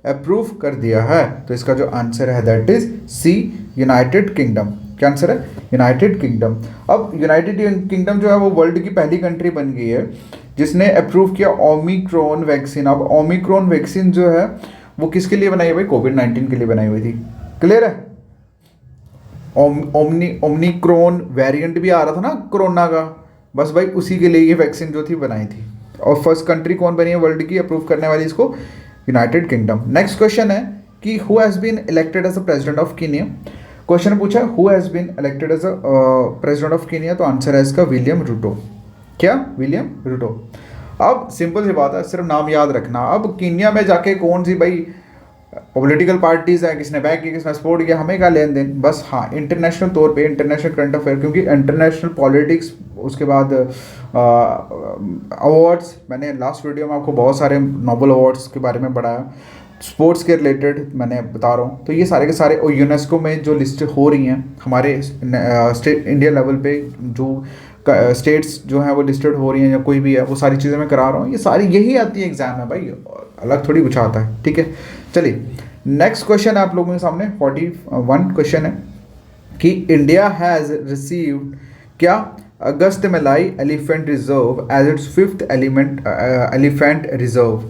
अप्रूव कर दिया है? तो इसका जो आंसर है that is C, United Kingdom. क्या आंसर है? United Kingdom. अब यूनाइटेड किंगडम जो है वो वर्ल्ड की पहली कंट्री बन गई है जिसने अप्रूव किया ओमिक्रॉन वैक्सीन। अब ओमिक्रॉन वैक्सीन जो है वो किसके लिए बनाई है भाई? कोविड-19 के लिए बनाई हुई थी। क्लियर है? ओमिक्रॉन वेरिएंट भी आ रहा था ना कोरोना का, बस भाई उसी के लिए ये वैक्सीन जो थी बनाई थी। और फर्स्ट कंट्री कौन बनी है वर्ल्ड की अप्रूव करने वाली इसको? United kingdom. नेक्स्ट क्वेश्चन है कि who has been elected as a president of Kenya? Question पूछा who has been elected as a president of Kenya, तो आंसर है इसका विलियम रूटो। क्या? William Ruto. अब सिंपल सी बात है, सिर्फ नाम याद रखना। अब कीनिया में जाके कौन सी भाई पॉलिटिकल पार्टीज है, किसने बैक किया, किसने सपोर्ट किया, हमें क्या लेन देन। बस हाँ, इंटरनेशनल तौर पे इंटरनेशनल करंट अफेयर, क्योंकि इंटरनेशनल पॉलिटिक्स, उसके बाद अवार्ड्स, मैंने लास्ट वीडियो में आपको बहुत सारे नोबेल अवार्ड्स के बारे में बढ़ाया, स्पोर्ट्स के रिलेटेड मैंने बता रहा हूँ। तो ये सारे के सारे और यूनेस्को में जो लिस्ट हो रही हैं हमारे स्टेट इंडिया लेवल पे, जो स्टेट्स जो हैं वो लिस्टेड हो रही हैं या कोई भी है, वो सारी चीज़ें मैं करा रहा हूँ। ये सारी यही आती है एग्जाम में भाई, अलग थोड़ी कुछ आता है। ठीक है, चलिए नेक्स्ट क्वेश्चन आप लोगों के सामने 41 क्वेश्चन है कि इंडिया हैज़ रिसीव्ड क्या Agasthyamalai elephant reserve as its 5th elephant reserve?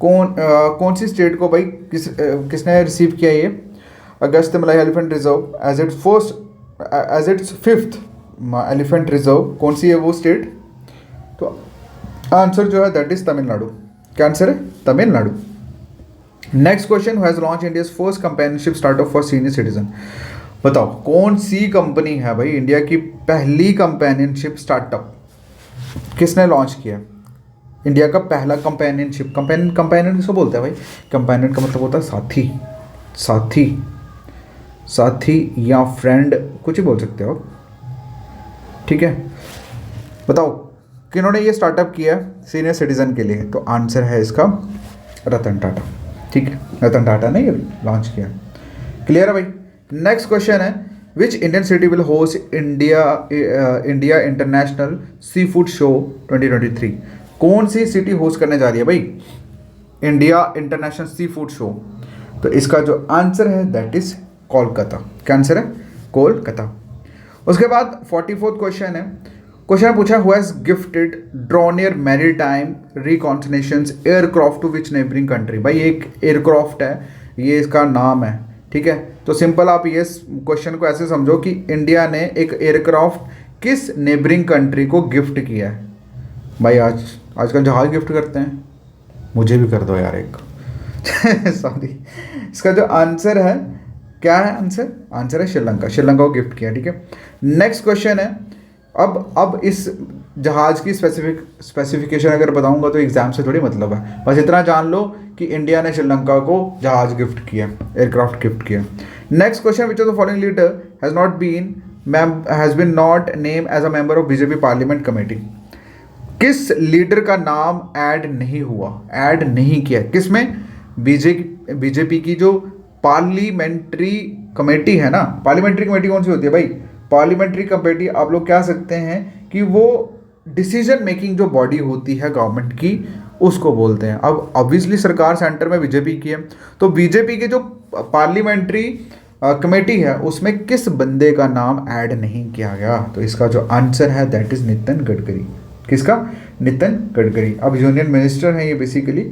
कौन सी स्टेट को भाई किसने रिसीव किया ये Agasthyamalai elephant reserve as its 5th elephant reserve? कौन सी है वो स्टेट? तो आंसर जो है दैट इज तमिलनाडु। क्या आंसर है? Tamil Nadu. Next question, who has launch India's first companionship startup for senior citizen? बताओ कौन सी कंपनी है भाई इंडिया की पहली कंपेनियनशिप स्टार्टअप किसने लॉन्च किया? इंडिया का पहला कंपेनियनशिप, कंपेनियन किसको बोलते हैं भाई? कंपेनियन का मतलब होता है साथी, साथी या फ्रेंड, कुछ ही बोल सकते हो। ठीक है, बताओ किन्होंने ये स्टार्टअप किया सीनियर सिटीजन के लिए? तो आंसर है इसका रतन टाटा। ठीक है, रतन टाटा ने ये लॉन्च किया। क्लियर है भाई? नेक्स्ट क्वेश्चन है which Indian city will host India international seafood show 2023? कौन सी सिटी होस्ट करने जा रही है भाई India international seafood show? तो इसका जो आंसर है दैट इज कोलकाता। क्या आंसर है? कोलकाता। उसके बाद 44th क्वेश्चन है, क्वेश्चन पूछा who has gifted Dornier maritime reconnaissance aircraft to which neighbouring country? भाई एक एयरक्राफ्ट है, ये इसका नाम है। ठीक है, तो सिंपल आप ये क्वेश्चन को ऐसे समझो कि इंडिया ने एक एयरक्राफ्ट किस नेबरिंग कंट्री को गिफ्ट किया है? भाई आजकल जहाज गिफ्ट करते हैं, मुझे भी कर दो यार एक सॉरी। इसका जो आंसर है, क्या है आंसर? आंसर है श्रीलंका। श्रीलंका को गिफ्ट किया। ठीक है, नेक्स्ट क्वेश्चन है, अब इस जहाज़ की स्पेसिफिकेशन अगर बताऊंगा तो एग्जाम से थोड़ी मतलब है, बस इतना जान लो कि इंडिया ने श्रीलंका को जहाज़ गिफ्ट किया, एयरक्राफ्ट गिफ्ट किया। Next question, which of the following leader has been not name as a member of BJP parliament committee? किस लीडर का नाम ऐड नहीं हुआ, ऐड नहीं किया किसमें? बीजेपी की जो पार्लियामेंट्री कमेटी है ना, पार्लियामेंट्री कमेटी कौन सी होती है भाई? पार्लियामेंट्री कमेटी आप लोग क्या सकते हैं कि वो डिसीजन मेकिंग जो बॉडी होती है गवर्नमेंट की, उसको बोलते हैं। अब ऑब्वियसली सरकार सेंटर में बीजेपी की है, तो बीजेपी के जो पार्लियामेंट्री कमेटी है उसमें किस बंदे का नाम ऐड नहीं किया गया? तो इसका जो आंसर है दैट इज नितिन गडकरी। किसका? नितिन गडकरी। अब यूनियन मिनिस्टर हैं ये बेसिकली,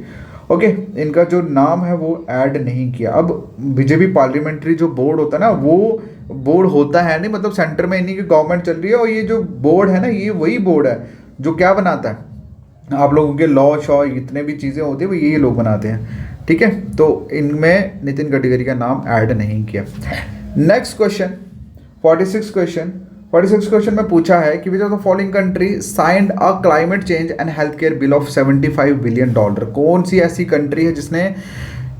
ओके, इनका जो नाम है वो ऐड नहीं किया। अब बीजेपी पार्लियामेंट्री जो बोर्ड होता है ना, वो बोर्ड होता है नहीं, मतलब सेंटर में इन्हीं की गवर्नमेंट चल रही है, और ये जो बोर्ड है ना, ये वही बोर्ड है जो क्या बनाता है, आप लोगों के लॉ शॉ जितने भी चीज़ें होती है वो ये लोग बनाते हैं, ठीक है। तो इनमें नितिन गडकरी का नाम ऐड नहीं किया। नेक्स्ट क्वेश्चन 46 क्वेश्चन में पूछा है कि विच of the following country signed a climate change and health care bill of $75 billion. कौन सी ऐसी कंट्री है जिसने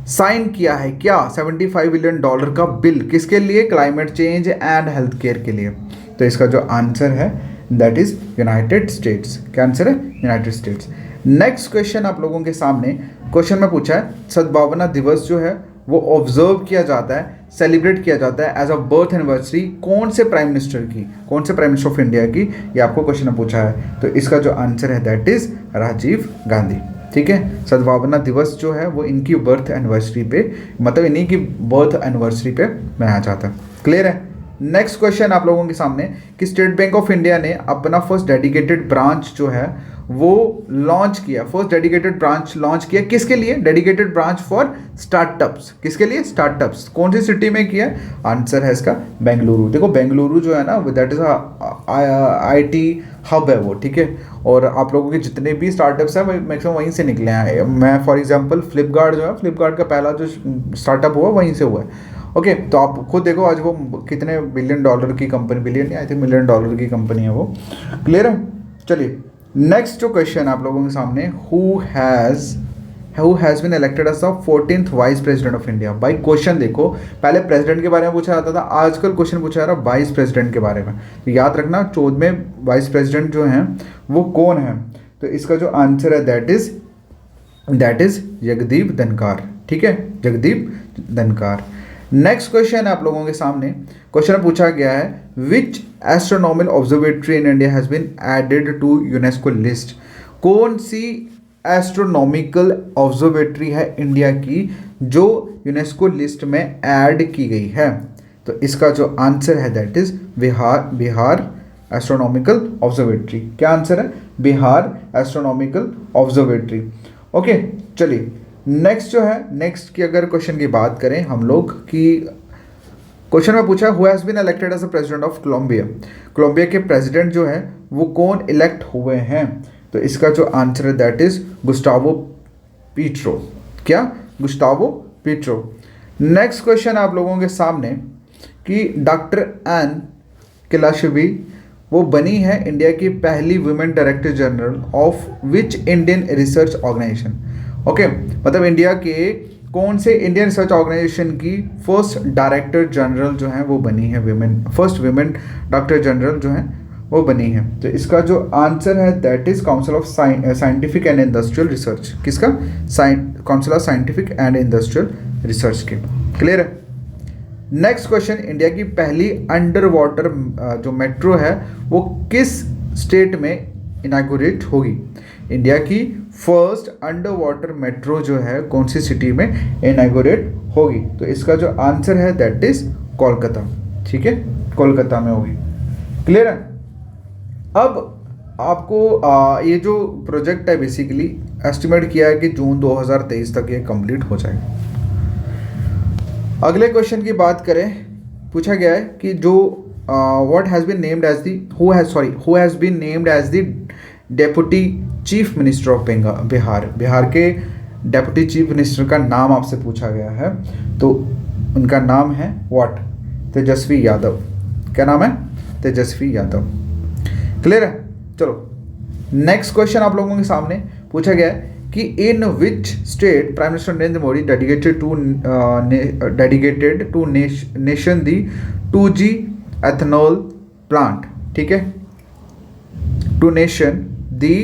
साइन किया है क्या $75 बिलियन का बिल? किसके लिए? Climate change and health care के लिए। तो इसका जो आंसर है दैट इज यूनाइटेड स्टेट्स। क्या आंसर है? United states. नेक्स्ट क्वेश्चन आप लोगों के सामने, क्वेश्चन में पूछा है सद्भावना दिवस जो है वो ऑब्जर्व किया जाता है, सेलिब्रेट किया जाता है एज अ बर्थ एनिवर्सरी कौन से प्राइम मिनिस्टर की, कौन से प्राइम मिनिस्टर ऑफ इंडिया की? ये आपको क्वेश्चन में पूछा है। तो इसका जो आंसर है दैट इज राजीव गांधी, ठीक है। सद्भावना दिवस जो है वो इनकी बर्थ एनिवर्सरी पे, मतलब इन्हीं की बर्थ एनिवर्सरी पे मनाया जाता है। क्लियर है? नेक्स्ट क्वेश्चन आप लोगों के सामने कि स्टेट बैंक ऑफ इंडिया ने अपना फर्स्ट डेडिकेटेड ब्रांच जो है वो लॉन्च किया, फर्स्ट डेडिकेटेड ब्रांच लॉन्च किया किसके लिए? Dedicated branch for startups. किसके लिए? स्टार्टअप्स। कौन सी सिटी में किया? आंसर है इसका बेंगलुरु। देखो बेंगलुरु जो है ना दैट इज IT हब है वो, ठीक है। और आप लोगों के जितने भी स्टार्टअप्स हैं वही मैक्सिमम वहीं से निकले हैं। मैं फॉर एग्जांपल फ्लिपकार्ट जो है, फ्लिपकार्ट का पहला जो स्टार्टअप हुआ वहीं से हुआ है, ओके। तो आप खुद देखो आज वो कितने $बिलियन की कंपनी, बिलियन नहीं, आई थिंक $1 मिलियन की कंपनी है वो। क्लियर है? चलिए नेक्स्ट जो क्वेश्चन आप लोगों के सामने, who has been elected as the 14th vice president of India. भाई क्वेश्चन देखो, पहले प्रेसिडेंट के बारे में पूछा जाता था, आजकल क्वेश्चन पूछा जा रहा है वाइस प्रेसिडेंट के बारे में। तो याद रखना 14वें वाइस प्रेसिडेंट जो हैं वो कौन है? तो इसका जो आंसर है दैट इज जगदीप धनखड़, ठीक है, जगदीप धनखड़। नेक्स्ट क्वेश्चन है आप लोगों के सामने, क्वेश्चन में पूछा गया है which astronomical observatory in India has been added to UNESCO list. कौन सी एस्ट्रोनॉमिकल ऑब्जर्वेटरी है इंडिया की जो यूनेस्को लिस्ट में ऐड की गई है? तो इसका जो आंसर है that is Bihar astronomical observatory. क्या आंसर है? Bihar astronomical observatory, okay. चलिए नेक्स्ट जो है, नेक्स्ट की अगर क्वेश्चन की बात करें हम लोग कि क्वेश्चन में पूछा who has been elected as a president of Colombia. Colombia के प्रेसिडेंट जो है वो कौन इलेक्ट हुए हैं? तो इसका जो आंसर है दैट इज गुस्टावो पीट्रो। क्या? गुस्टावो पीट्रो। नेक्स्ट क्वेश्चन आप लोगों के सामने कि डॉक्टर एन किलाशवी वो बनी है इंडिया की पहली women director general of which Indian research organisation. Okay, मतलब इंडिया के कौन से इंडियन रिसर्च ऑर्गेनाइजेशन की फर्स्ट डायरेक्टर जनरल जो है वो बनी है women, first women director general जो है वो बनी है। तो इसका जो आंसर है that is council of scientific and industrial research. किसका? Council of scientific and industrial research के। क्लियर है? नेक्स्ट क्वेश्चन, इंडिया की पहली अंडर वाटर जो मेट्रो है वो किस स्टेट में इनागुरेट होगी? इंडिया की फर्स्ट अंडर वाटर मेट्रो जो है कौन सी सिटी में इनागुरेट होगी? तो इसका जो आंसर है दैट इज कोलकाता, ठीक है, कोलकाता में होगी। क्लियर है? अब आपको ये जो प्रोजेक्ट है बेसिकली एस्टिमेट किया है कि जून 2023 तक ये कंप्लीट हो जाएगा। अगले क्वेश्चन की बात करें, पूछा गया है कि जो what has been named as the who has been named as the deputy chief minister of Bihar. Bihar के डेप्यूटी चीफ मिनिस्टर का नाम आपसे पूछा गया है, तो उनका नाम है व्हाट? तेजस्वी यादव। क्या नाम है? तेजस्वी यादव। क्लियर है? चलो नेक्स्ट क्वेश्चन आप लोगों के सामने पूछा गया है कि in which state prime minister Narendra Modi dedicated to nation the 2G ethanol plant. ठीक है, to nation the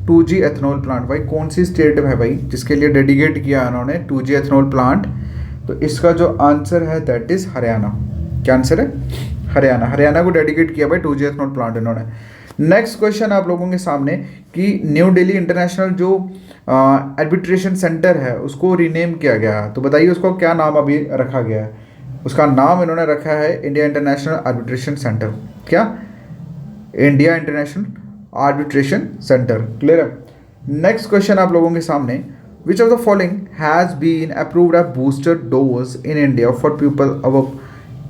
2G ethanol plant, भाई कौन सी स्टेट है भाई जिसके लिए डेडिकेट किया उन्होंने 2G एथेनॉल प्लांट? तो इसका जो आंसर है दैट इज़ हरियाणा। क्या आंसर है? हरियाणा। हरियाणा को डेडिकेट किया भाई 2G एथेनॉल प्लांट इन्होंने। नेक्स्ट क्वेश्चन आप लोगों के सामने कि न्यू दिल्ली इंटरनेशनल जो आर्बिट्रेशन सेंटर है उसको रीनेम किया गया है, तो बताइए उसको क्या नाम अभी रखा गया है? उसका नाम इन्होंने रखा है इंडिया इंटरनेशनल आर्बिट्रेशन सेंटर। क्या? India international arbitration centre. Clear है? नेक्स्ट क्वेश्चन आप लोगों के सामने, which of the following has been approved as booster dose in India for people above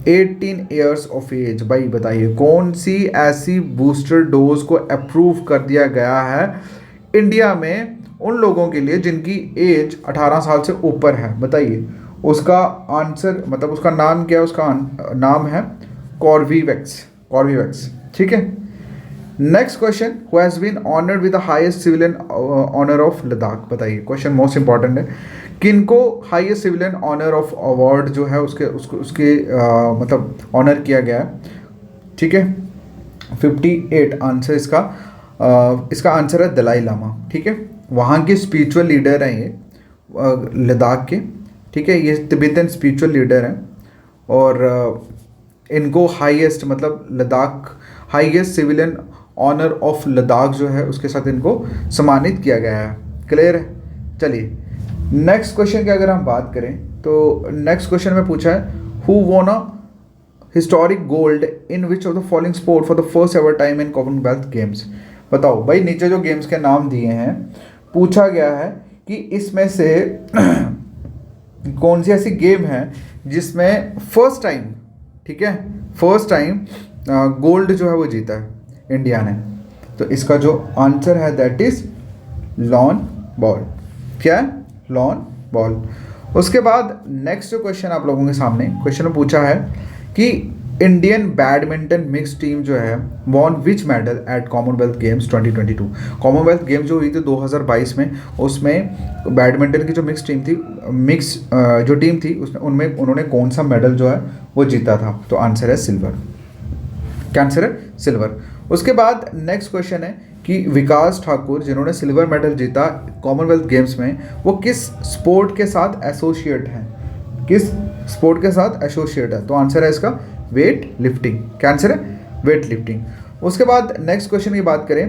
18 years of age? भाई बताइए कौन सी ऐसी बूस्टर डोज को अप्रूव कर दिया गया है इंडिया में उन लोगों के लिए जिनकी एज 18 साल से ऊपर है? बताइए उसका आंसर, मतलब उसका नाम क्या है? उसका नाम है कॉर्बेवैक्स। कॉर्बेवैक्स। ठीक है। Next question, who has been honoured with the highest civilian honour of Ladakh? बताइए, क्वेश्चन मोस्ट इंपॉर्टेंट है, किनको highest civilian honour of award जो है उसके मतलब ऑनर किया गया है? ठीक है, 58 आंसर इसका। इसका आंसर है दलाई लामा। ठीक है, वहाँ के स्पिरिचुअल लीडर हैं ये लद्दाख के। ठीक है, ये तिब्बतन स्पिरिचुअल लीडर हैं और इनको हाईएस्ट, मतलब Ladakh highest civilian honour of Ladakh जो है उसके साथ इनको सम्मानित किया गया है। क्लियर है? चलिए नेक्स्ट क्वेश्चन की अगर हम बात करें तो नेक्स्ट क्वेश्चन में पूछा है, हु वोन a historic gold in which of the following sport for the first ever time in Commonwealth games? बताओ भाई, नीचे जो गेम्स के नाम दिए हैं पूछा गया है कि इसमें से कौन सी ऐसी गेम है जिसमें फर्स्ट टाइम, ठीक है, फर्स्ट टाइम गोल्ड जो है वो जीता है इंडिया ने? तो इसका जो आंसर है दैट इज लॉन बॉल। क्या है? Lawn ball. उसके बाद नेक्स्ट जो क्वेश्चन आप लोगों के सामने क्वेश्चन में पूछा है कि इंडियन बैडमिंटन मिक्स टीम जो है won which medal at Commonwealth Games 2022? Commonwealth Games जो हुई थी 2022 में, उसमें बैडमिंटन की जो मिक्स टीम थी, जो टीम थी उसमें उनमें उन्होंने कौन सा मेडल जो है वो जीता था? तो आंसर है सिल्वर। क्या आंसर है? सिल्वर। उसके बाद नेक्स्ट क्वेश्चन है कि विकास ठाकुर जिन्होंने सिल्वर मेडल जीता कॉमनवेल्थ गेम्स में, वो किस स्पोर्ट के साथ एसोसिएट हैं? किस स्पोर्ट के साथ एसोसिएट है? तो आंसर है इसका वेट लिफ्टिंग। क्या आंसर है? Weight lifting. उसके बाद नेक्स्ट क्वेश्चन की बात करें,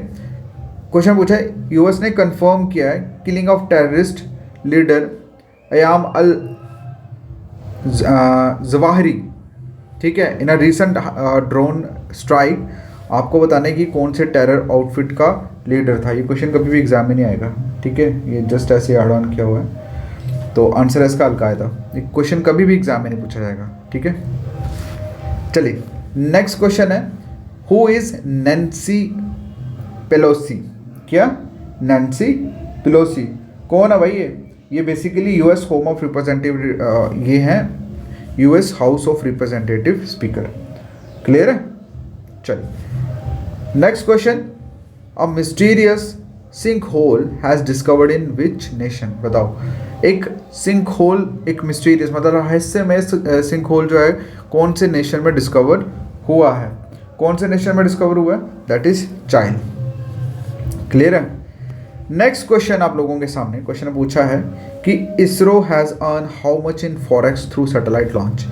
क्वेश्चन पूछा है यूएस ने कंफर्म किया है killing of terrorist leader Ayman al Zawahiri, ठीक है, in a recent drone strike. आपको बताने की कौन से टेरर आउटफिट का लीडर था? ये क्वेश्चन कभी भी एग्जाम में नहीं आएगा। ठीक है, ये जस्ट ऐसे ऐड ऑन किया हुआ है। तो आंसर है इसका अलकायदा। ये क्वेश्चन कभी भी एग्जाम में नहीं पूछा जाएगा। ठीक है, चलिए नेक्स्ट क्वेश्चन है, हु इज नैन्सी पेलोसी? क्या? नैन्सी पेलोसी कौन है भाई? ये basically US home of representative, ये हैं US house of representative speaker. Clear है? चलिए next question, a mysterious sinkhole has discovered in which nation? बताओ, एक सिंक होल, एक मिस्टीरियस मतलब रहस्यमय सिंक होल जो है कौन से नेशन में डिस्कवर हुआ है? कौन से नेशन में डिस्कवर हुआ है? That is China. क्लियर है? नेक्स्ट क्वेश्चन आप लोगों के सामने क्वेश्चन पूछा है कि ISRO has earn how much in forex through satellite launch?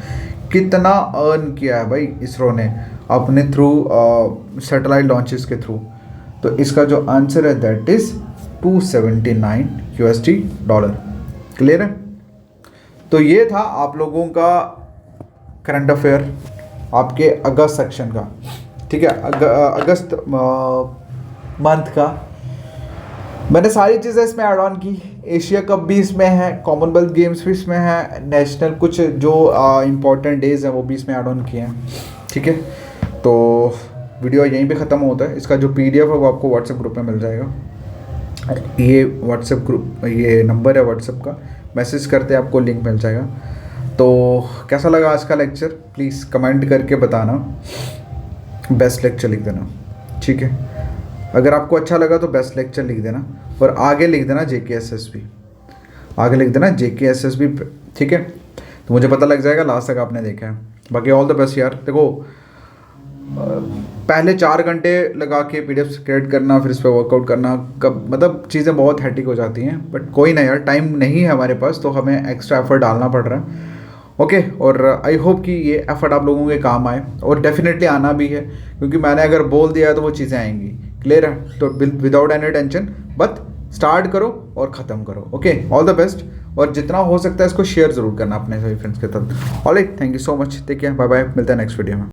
कितना अर्न किया है भाई इसरो ने अपने थ्रू सैटेलाइट लॉन्चेस के थ्रू? तो इसका जो आंसर है that is 279 USD dollar. Clear है? तो ये था आप लोगों का करंट अफेयर आपके अगस्त सेक्शन का। ठीक है, अगस्त मंथ का मैंने सारी चीज़ें इसमें ऐड ऑन की। एशिया कप भी इसमें है, कॉमनवेल्थ गेम्स भी इसमें है, नेशनल कुछ जो इम्पोर्टेंट डेज हैं वो भी इसमें ऐड ऑन किए हैं। ठीक है, तो वीडियो यहीं पे ख़त्म होता है। इसका जो PDF है वो आपको व्हाट्सएप ग्रुप में मिल जाएगा। ये व्हाट्सएप ग्रुप, ये नंबर है व्हाट्सएप का, मैसेज करते आपको लिंक मिल जाएगा। तो कैसा लगा आज का लेक्चर प्लीज़ कमेंट करके बताना, बेस्ट लेक्चर लिख देना। ठीक है, अगर आपको अच्छा लगा तो बेस्ट लेक्चर लिख देना और आगे लिख देना JKSSB, आगे लिख देना JKSSB। ठीक है, तो मुझे पता लग जाएगा लास्ट तक आपने देखा है। बाकी ऑल द बेस्ट यार। देखो पहले 4 घंटे लगा के पीडीएफ क्रिएट करना, फिर इस पर वर्कआउट करना, कब मतलब चीज़ें बहुत हैटिक हो जाती हैं। बट कोई ना यार, टाइम नहीं है हमारे पास, तो हमें एक्स्ट्रा एफर्ट डालना पड़ रहा है। ओके, और आई होप कि ये एफर्ट आप लोगों के काम आए, और डेफिनेटली आना भी है, क्योंकि मैंने अगर बोल दिया है तो वो चीज़ें आएंगी। क्लियर है? तो without any tension, but start करो और ख़त्म करो। ओके, ऑल द बेस्ट, और जितना हो सकता है इसको शेयर ज़रूर करना अपने सभी फ्रेंड्स के साथ। Alright, thank you so much, take care, bye bye, मिलते हैं नेक्स्ट वीडियो में।